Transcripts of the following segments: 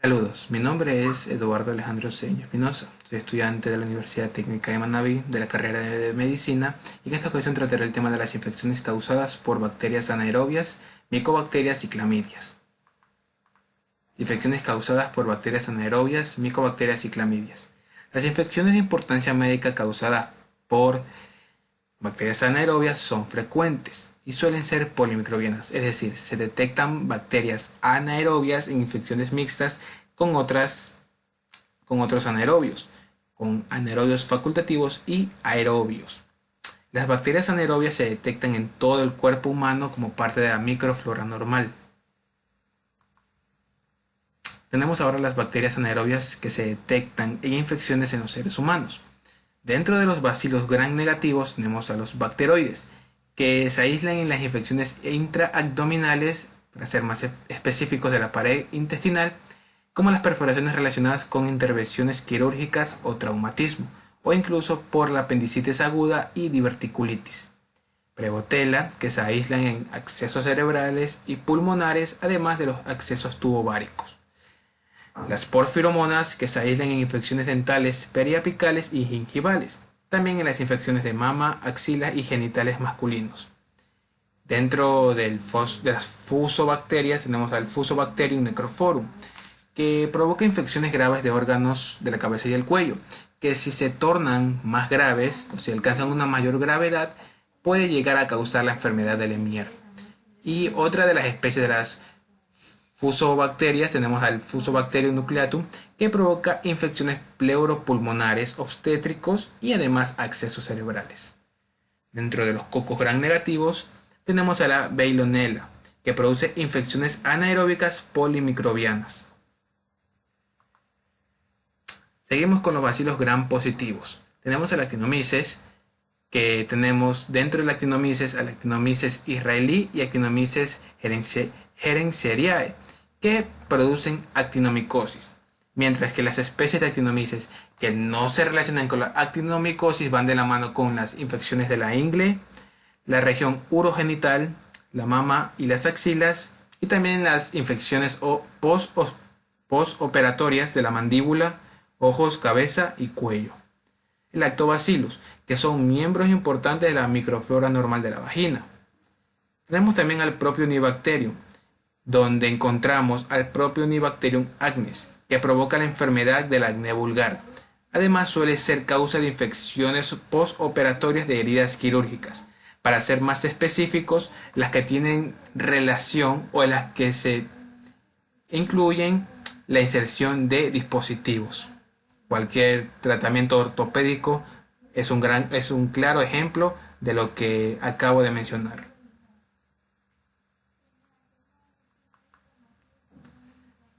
Saludos, mi nombre es Eduardo Alejandro Cedeño Espinosa, soy estudiante de la Universidad Técnica de Manabí de la carrera de Medicina y en esta ocasión trataré el tema de las infecciones causadas por bacterias anaerobias, micobacterias y clamidias. Infecciones causadas por bacterias anaerobias, micobacterias y clamidias. Las infecciones de importancia médica causadas por bacterias anaerobias son frecuentes y suelen ser polimicrobianas, es decir, se detectan bacterias anaerobias en infecciones mixtas con otros anaerobios, con anaerobios facultativos y aerobios. Las bacterias anaerobias se detectan en todo el cuerpo humano como parte de la microflora normal. Tenemos ahora las bacterias anaerobias que se detectan en infecciones en los seres humanos. Dentro de los bacilos gram negativos tenemos a los bacteroides, que se aíslan en las infecciones intraabdominales, para ser más específicos de la pared intestinal, como las perforaciones relacionadas con intervenciones quirúrgicas o traumatismo, o incluso por la apendicitis aguda y diverticulitis. Prebotella, que se aíslan en accesos cerebrales y pulmonares, además de los accesos tubováricos. Las porfiromonas, que se aíslan en infecciones dentales, periapicales y gingivales, también en las infecciones de mama, axilas y genitales masculinos. Dentro de las fusobacterias tenemos al Fusobacterium necrophorum, que provoca infecciones graves de órganos de la cabeza y el cuello, que si se tornan más graves o si alcanzan una mayor gravedad, puede llegar a causar la enfermedad de Lemierre. Y otra de las especies de las fusobacterias tenemos al Fusobacterium nucleatum, que provoca infecciones pleuropulmonares, obstétricos y además accesos cerebrales. Dentro de los cocos gram negativos tenemos a la Veillonella, que produce infecciones anaeróbicas polimicrobianas. Seguimos con los bacilos gram positivos. Tenemos a la Actinomyces, que tenemos dentro de la Actinomyces a la Actinomyces israelí y Actinomyces gerenceriae, que producen actinomicosis, mientras que las especies de Actinomyces que no se relacionan con la actinomicosis van de la mano con las infecciones de la ingle, la región urogenital, la mama y las axilas, y también las infecciones postoperatorias de la mandíbula, ojos, cabeza y cuello. El lactobacillus, que son miembros importantes de la microflora normal de la vagina. Tenemos también al Propionibacterium, donde encontramos al Propionibacterium acnes, que provoca la enfermedad del acné vulgar. Además suele ser causa de infecciones postoperatorias de heridas quirúrgicas. Para ser más específicos, las que tienen relación o en las que se incluyen la inserción de dispositivos. Cualquier tratamiento ortopédico es un claro ejemplo de lo que acabo de mencionar.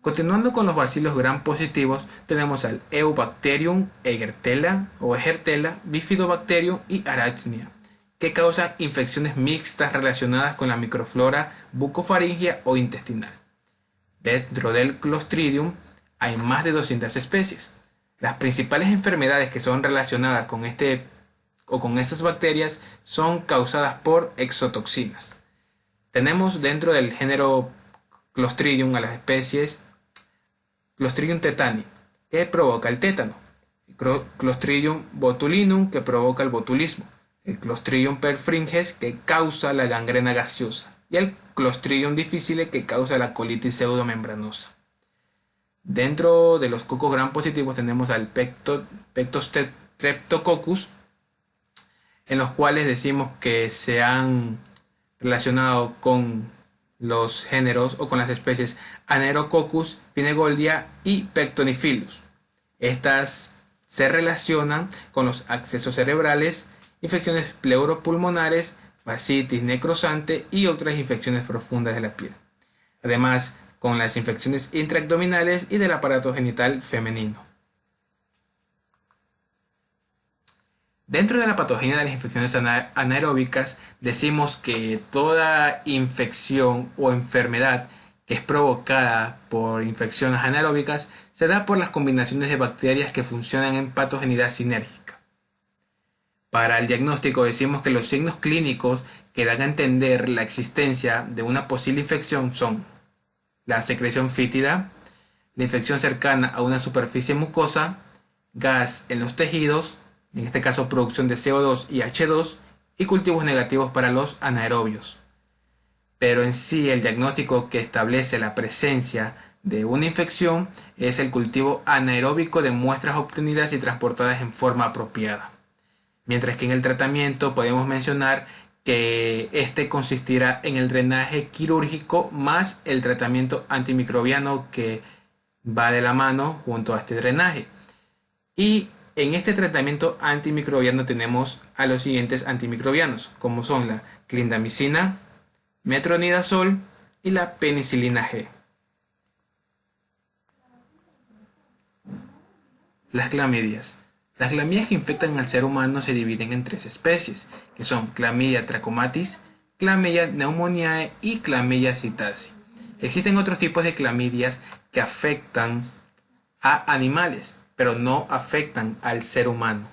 Continuando con los bacilos gram positivos, tenemos al Eubacterium Egertella, Bifidobacterium y Arachnia, que causan infecciones mixtas relacionadas con la microflora bucofaringea o intestinal. Dentro del Clostridium hay más de 200 especies. Las principales enfermedades que son relacionadas con estas bacterias son causadas por exotoxinas. Tenemos dentro del género Clostridium a las especies Clostridium tetani, que provoca el tétano, Clostridium botulinum, que provoca el botulismo, el Clostridium perfringens, que causa la gangrena gaseosa, y el Clostridium difficile, que causa la colitis pseudomembranosa. Dentro de los cocos gram positivos tenemos al Pectostreptococcus, en los cuales decimos que se han relacionado con los géneros o con las especies Anaerococcus, Pinegoldia y Pectonifilus. Estas se relacionan con los accesos cerebrales, infecciones pleuropulmonares, fascitis necrosante y otras infecciones profundas de la piel. Además, con las infecciones intraabdominales y del aparato genital femenino. Dentro de la patogenia de las infecciones anaeróbicas, decimos que toda infección o enfermedad que es provocada por infecciones anaeróbicas se da por las combinaciones de bacterias que funcionan en patogenidad sinérgica. Para el diagnóstico decimos que los signos clínicos que dan a entender la existencia de una posible infección son la secreción fítida, la infección cercana a una superficie mucosa, gas en los tejidos, en este caso producción de CO2 y H2, y cultivos negativos para los anaerobios. Pero en sí el diagnóstico que establece la presencia de una infección es el cultivo anaeróbico de muestras obtenidas y transportadas en forma apropiada. Mientras que en el tratamiento podemos mencionar que este consistirá en el drenaje quirúrgico más el tratamiento antimicrobiano que va de la mano junto a este drenaje. Y en este tratamiento antimicrobiano tenemos a los siguientes antimicrobianos, como son la clindamicina, metronidazol y la penicilina G. Las clamidias. Las clamidias que infectan al ser humano se dividen en 3 especies, que son Clamidia trachomatis, Clamidia pneumoniae y Clamidia psittaci. Existen otros tipos de clamidias que afectan a animales, pero no afectan al ser humano.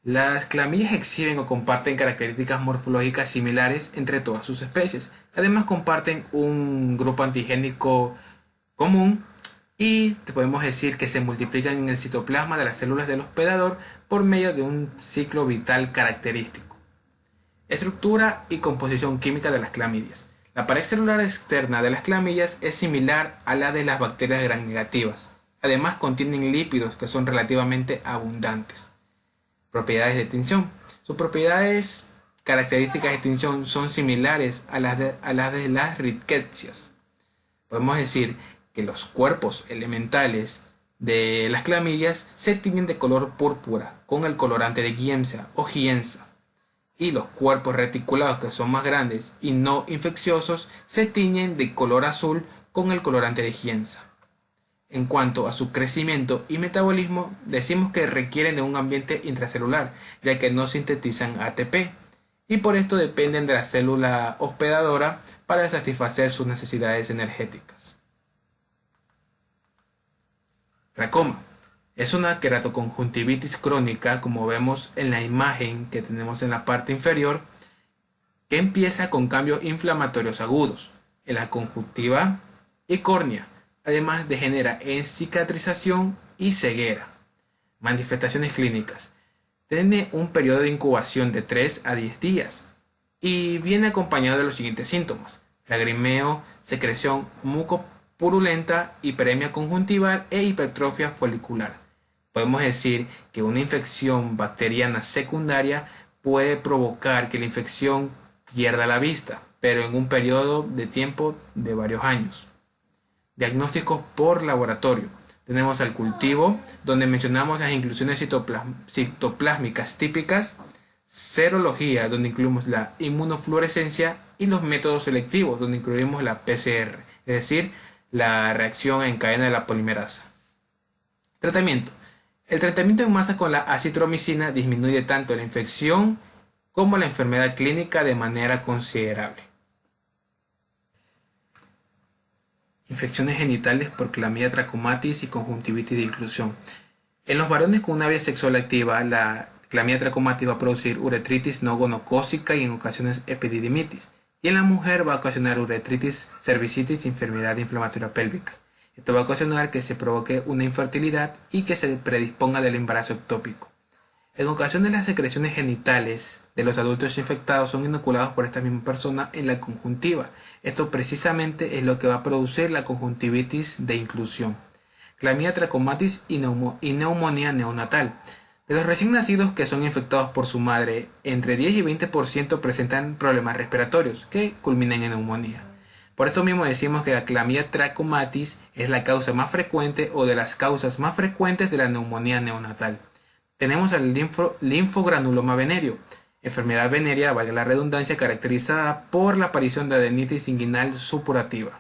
Las clamidias exhiben o comparten características morfológicas similares entre todas sus especies. Además comparten un grupo antigénico común y podemos decir que se multiplican en el citoplasma de las células del hospedador por medio de un ciclo vital característico. Estructura y composición química de las clamidias. La pared celular externa de las clamidias es similar a la de las bacterias gram negativas. Además contienen lípidos que son relativamente abundantes. Propiedades de tinción. Sus propiedades características de tinción son similares a las de las ricketsias. Podemos decir que los cuerpos elementales de las clamidias se tiñen de color púrpura con el colorante de Giemsa o Gienza, y los cuerpos reticulados, que son más grandes y no infecciosos, se tiñen de color azul con el colorante de Gienza. En cuanto a su crecimiento y metabolismo, decimos que requieren de un ambiente intracelular, ya que no sintetizan ATP, y por esto dependen de la célula hospedadora para satisfacer sus necesidades energéticas. Tracoma. Es una queratoconjuntivitis crónica, como vemos en la imagen que tenemos en la parte inferior, que empieza con cambios inflamatorios agudos en la conjuntiva y córnea. Además degenera en cicatrización y ceguera. Manifestaciones clínicas. Tiene un periodo de incubación de 3 a 10 días y viene acompañado de los siguientes síntomas: lagrimeo, secreción mucopurulenta, hiperemia conjuntival e hipertrofia folicular. Podemos decir que una infección bacteriana secundaria puede provocar que la infección pierda la vista, pero en un periodo de tiempo de varios años. Diagnósticos por laboratorio. Tenemos al cultivo, donde mencionamos las inclusiones citoplásmicas típicas, serología, donde incluimos la inmunofluorescencia, y los métodos selectivos, donde incluimos la PCR, es decir, la reacción en cadena de la polimerasa. Tratamiento. El tratamiento en masa con la acitromicina disminuye tanto la infección como la enfermedad clínica de manera considerable. Infecciones genitales por Clamidia trachomatis y conjuntivitis de inclusión. En los varones con una vía sexual activa, la Clamidia trachomatis va a producir uretritis no gonocócica y en ocasiones epididimitis. Y en la mujer va a ocasionar uretritis cervicitis y enfermedad inflamatoria pélvica. Esto va a ocasionar que se provoque una infertilidad y que se predisponga del embarazo ectópico. En ocasiones las secreciones genitales de los adultos infectados son inoculados por esta misma persona en la conjuntiva. Esto precisamente es lo que va a producir la conjuntivitis de inclusión. Clamidia trachomatis y neumonía neonatal. De los recién nacidos que son infectados por su madre, entre 10 y 20% presentan problemas respiratorios que culminan en neumonía. Por esto mismo decimos que la Clamidia trachomatis es la causa más frecuente o de las causas más frecuentes de la neumonía neonatal. Tenemos el linfogranuloma venéreo, enfermedad venérea, valga la redundancia, caracterizada por la aparición de adenitis inguinal supurativa.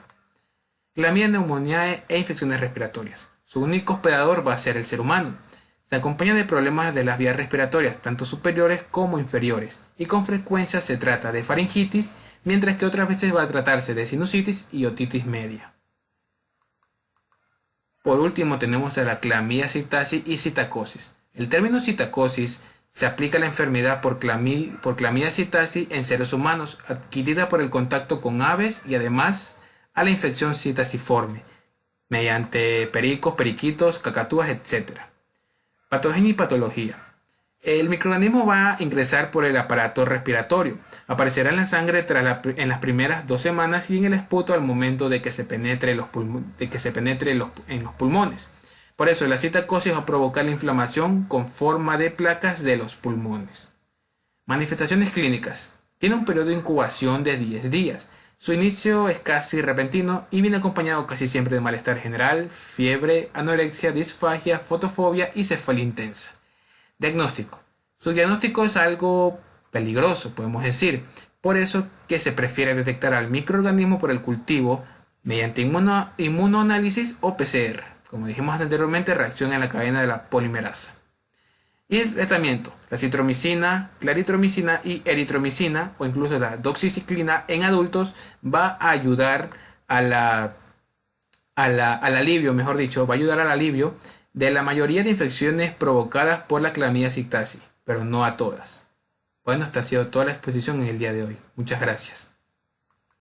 Clamidia pneumoniae e infecciones respiratorias. Su único hospedador va a ser el ser humano. Se acompaña de problemas de las vías respiratorias, tanto superiores como inferiores, y con frecuencia se trata de faringitis, mientras que otras veces va a tratarse de sinusitis y otitis media. Por último tenemos a la Clamidia psittaci y citacosis. El término citacosis se aplica a la enfermedad por Clamidia psittaci en seres humanos, adquirida por el contacto con aves, y además a la infección citaciforme, mediante pericos, periquitos, cacatúas, etc. Patogenia y patología. El microorganismo va a ingresar por el aparato respiratorio. Aparecerá en la sangre en las primeras 2 semanas y en el esputo al momento de que se penetre, en los pulmones. Por eso, la citocosis va a provocar la inflamación con forma de placas de los pulmones. Manifestaciones clínicas. Tiene un periodo de incubación de 10 días. Su inicio es casi repentino y viene acompañado casi siempre de malestar general, fiebre, anorexia, disfagia, fotofobia y cefalea intensa. Diagnóstico. Su diagnóstico es algo peligroso, podemos decir. Por eso que se prefiere detectar al microorganismo por el cultivo mediante inmunoanálisis o PCR. Como dijimos anteriormente, reacción en la cadena de la polimerasa. Y el tratamiento, la citromicina, claritromicina y eritromicina o incluso la doxiciclina en adultos va a ayudar al alivio, mejor dicho, va a ayudar al alivio de la mayoría de infecciones provocadas por la Chlamydia psittaci, pero no a todas. Bueno, esta ha sido toda la exposición en el día de hoy. Muchas gracias.